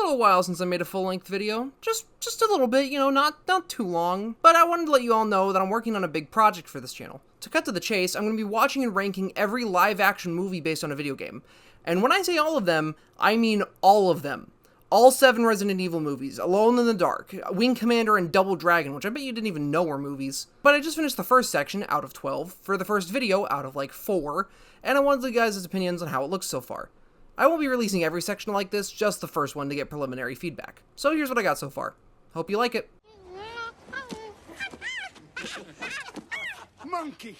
little while since I made a full-length video. Just a little bit, you know, not too long. But I wanted to let you all know that I'm working on a big project for this channel. To cut to the chase, I'm going to be watching and ranking every live-action movie based on a video game. And when I say all of them, I mean all of them. All 7 Resident Evil movies, Alone in the Dark, Wing Commander, and Double Dragon, which I bet you didn't even know were movies. But I just finished the first section out of 12, for the first video out of like 4, and I wanted the guys' opinions on how it looks so far. I won't be releasing every section like this, just the first one to get preliminary feedback. So here's what I got so far. Hope you like it. Monkey!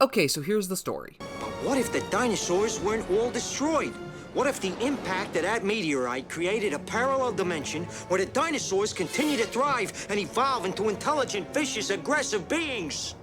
Okay, so here's the story. But what if the dinosaurs weren't all destroyed? What if the impact of that meteorite created a parallel dimension where the dinosaurs continue to thrive and evolve into intelligent, vicious, aggressive beings?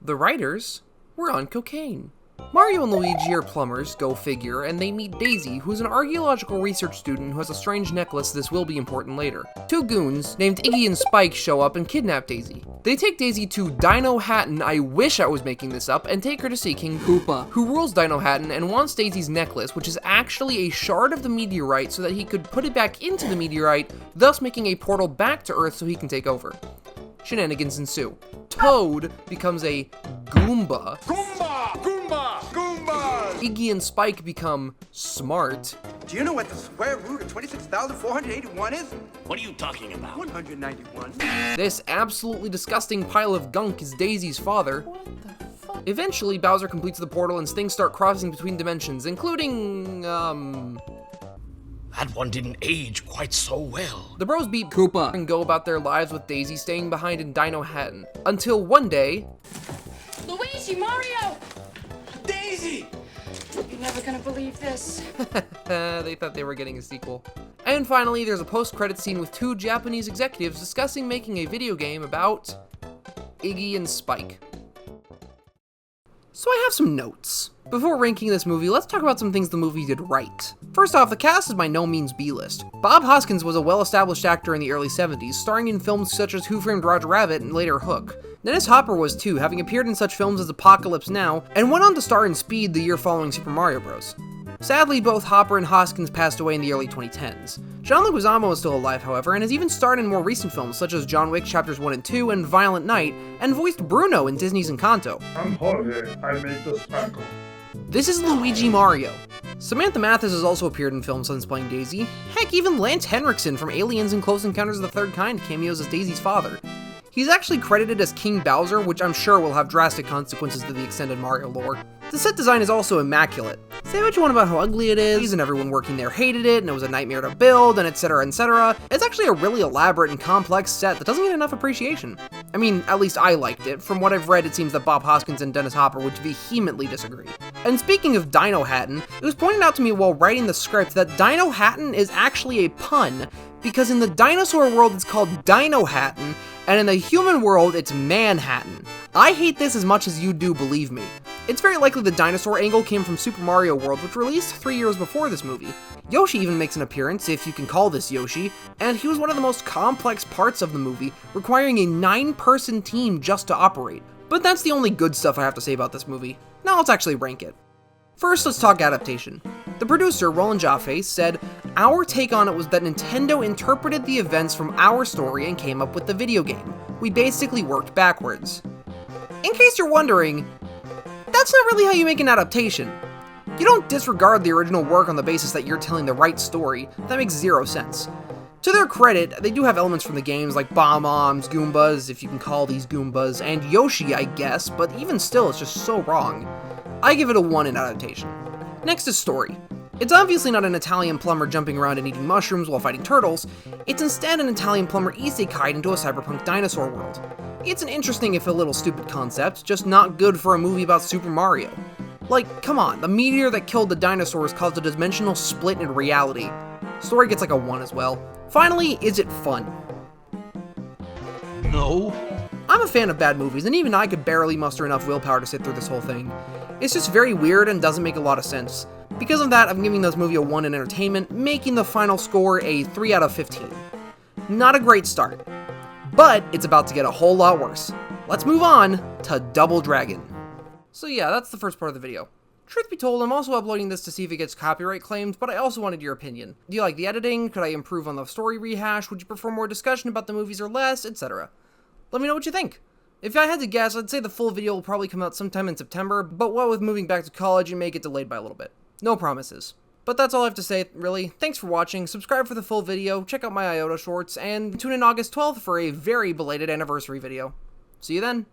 The writers were on cocaine. Mario and Luigi are plumbers, go figure, and they meet Daisy, who's an archaeological research student who has a strange necklace. This will be important later. 2 goons, named Iggy and Spike, show up and kidnap Daisy. They take Daisy to Dino Hatton, I wish I was making this up, and take her to see King Koopa, who rules Dino Hatton and wants Daisy's necklace, which is actually a shard of the meteorite so that he could put it back into the meteorite, thus making a portal back to Earth so he can take over. Shenanigans ensue. Toad becomes a Goomba. Goomba! Goomba! Goombas! Iggy and Spike become smart. Do you know what the square root of 26,481 is? What are you talking about? 191. This absolutely disgusting pile of gunk is Daisy's father. Eventually, Bowser completes the portal and things start crossing between dimensions, including, That one didn't age quite so well. The bros beat Koopa and go about their lives with Daisy staying behind in Dino Hatton. Until one day... Luigi, Mario! Daisy! You're never gonna believe this. they thought they were getting a sequel. And finally, there's a post-credit scene with 2 Japanese executives discussing making a video game about Iggy and Spike. So I have some notes. Before ranking this movie, let's talk about some things the movie did right. First off, the cast is by no means B-list. Bob Hoskins was a well-established actor in the early 70s, starring in films such as Who Framed Roger Rabbit and later Hook. Dennis Hopper was too, having appeared in such films as Apocalypse Now, and went on to star in Speed the year following Super Mario Bros. Sadly, both Hopper and Hoskins passed away in the early 2010s. John Leguizamo is still alive, however, and has even starred in more recent films such as John Wick Chapters 1 and 2 and Violent Night, and voiced Bruno in Disney's Encanto. I'm Jorge, I made the sparkle. This is Luigi Mario. Samantha Mathis has also appeared in films since playing Daisy. Heck, even Lance Henriksen from Aliens and Close Encounters of the Third Kind cameos as Daisy's father. He's actually credited as King Bowser, which I'm sure will have drastic consequences to the extended Mario lore. The set design is also immaculate. Say what you want about how ugly it is, and everyone working there hated it, and it was a nightmare to build, and etc, etc. It's actually a really elaborate and complex set that doesn't get enough appreciation. I mean, at least I liked it. From what I've read, it seems that Bob Hoskins and Dennis Hopper would vehemently disagree. And speaking of Dino Hatton, it was pointed out to me while writing the script that Dino Hatton is actually a pun, because in the dinosaur world it's called Dino Hatton, and in the human world it's Manhattan. I hate this as much as you do, believe me. It's very likely the dinosaur angle came from Super Mario World, which released 3 years before this movie. Yoshi even makes an appearance, if you can call this Yoshi, and he was one of the most complex parts of the movie, requiring a 9-person team just to operate. But that's the only good stuff I have to say about this movie. Now let's actually rank it. First, let's talk adaptation. The producer, Roland Joffe, said, "Our take on it was that Nintendo interpreted the events from our story and came up with the video game. We basically worked backwards." In case you're wondering, that's not really how you make an adaptation. You don't disregard the original work on the basis that you're telling the right story. That makes 0 sense. To their credit, they do have elements from the games like Bob-ombs, Goombas, if you can call these Goombas, and Yoshi, I guess, but even still, it's just so wrong. I give it a 1 in adaptation. Next is story. It's obviously not an Italian plumber jumping around and eating mushrooms while fighting turtles. It's instead an Italian plumber isekai'd into a cyberpunk dinosaur world. It's an interesting if a little stupid concept, just not good for a movie about Super Mario. Like, come on, the meteor that killed the dinosaurs caused a dimensional split in reality. Story gets like a 1 as well. Finally, is it fun? No. I'm a fan of bad movies, and even I could barely muster enough willpower to sit through this whole thing. It's just very weird and doesn't make a lot of sense. Because of that, I'm giving this movie a 1 in entertainment, making the final score a 3 out of 15. Not a great start, but it's about to get a whole lot worse. Let's move on to Double Dragon. So yeah, that's the first part of the video. Truth be told, I'm also uploading this to see if it gets copyright claimed, but I also wanted your opinion. Do you like the editing? Could I improve on the story rehash? Would you prefer more discussion about the movies or less? Etc. Let me know what you think. If I had to guess, I'd say the full video will probably come out sometime in September, but what with moving back to college, it may get delayed by a little bit. No promises. But that's all I have to say, really. Thanks for watching, subscribe for the full video, check out my Iota shorts, and tune in August 12th for a very belated anniversary video. See you then.